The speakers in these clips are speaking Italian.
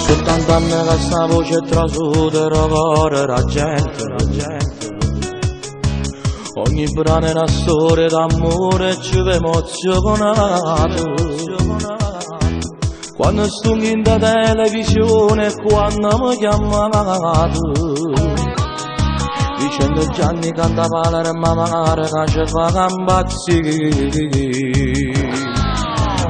Soltanto a me questa voce trasudera cuore la gente. Ogni brano è una storia d'amore e ci emozionato. Quando sto in da televisione, quando mi chiamato, dicendo Gianni cantava la mamma che ci fa cambazzì.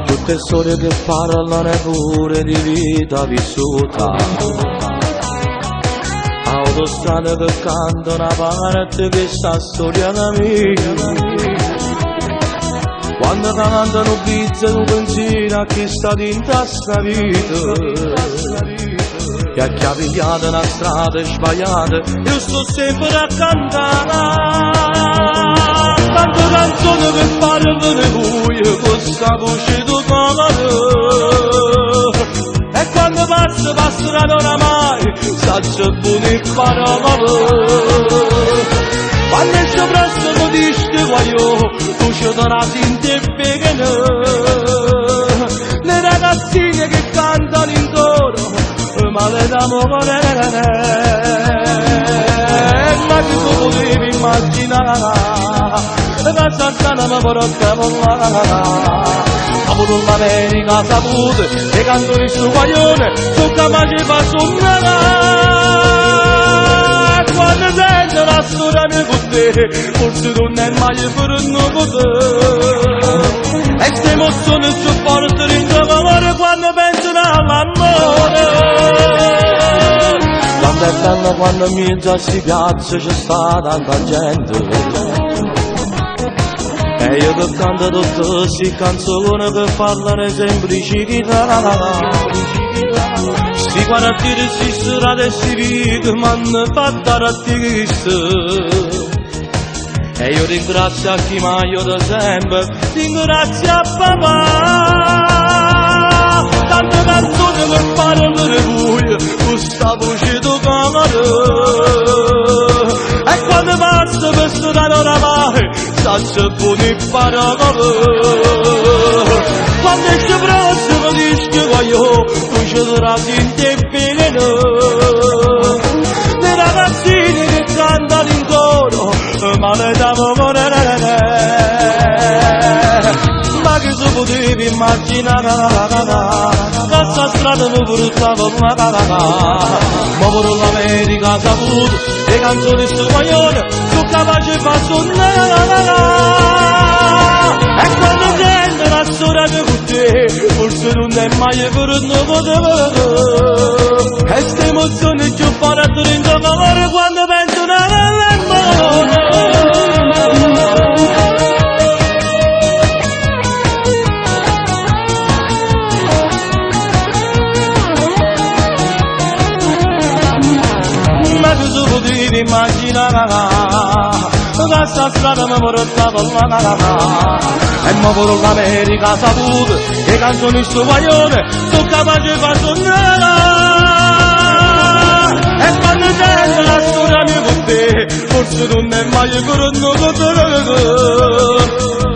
Tutte storie che parlano pure di vita vissuta, autostrade che cantano a parte questa storia da mia. Quando cantano pizza tu pensi a chi sta dentro sta vita, che ha chiavigliato una strada sbagliata, io sto sempre a cantare. Tante canzoni che parlano di buio, questa voce tu comando. E quando passano oramai, saggio buone parole. Quando ci prossimo di sti guaio, tu ci darà sinte e pegano. Le ragazzine che cantano in coro, male d'amore. Ma che tu potevi immaginare, la Sant'Anna mi porta con la avuto l'America saputo, e canto in sto guaglione, sono capace di far suonare. Quando sento la storia mia con te, forse non è mai per un potere. E queste emozioni ci portano in dolore quando pensano all'amore. Quando è bello quando in mezzo a sti piazze c'è sta tanta gente, e io che canto tutte queste canzoni che parlano semplicità. Sti quartieri si strade e si vita m'hanno fatto artista, e io ringrazio a chi mi aiuta sempre, ringrazio a papà. Tante canzoni che parlano di buio, questa voce tu camera. E quando passa per strada oramai, saggio buone parole. Quando ci prossimo dischi guaio, tu ci darà sinte e pegano. Le ragazzine che cantano in coro, male d'amore. Ma che tu potevi immaginare, questa strada mi portava una cagata. Ma pure l'America saputo, le canzoni sto guaglione, sono capace di far suonare. E quando sento la storia di con te, forse non è mai per un potere. E ste emozioni ci fanno in dolore quando penso all'amore. Ma tu potevi immaginare, questa strada mi porta con la cagata. E mo pure l'America saputo, le canzoni sto guaglione, sono capace di far suonare. E quando sento la storia mia con te, forse non è mai per un potere.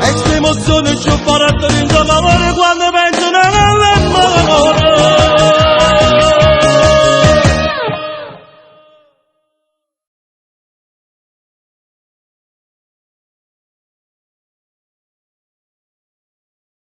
E queste emozioni ci faranno in dolore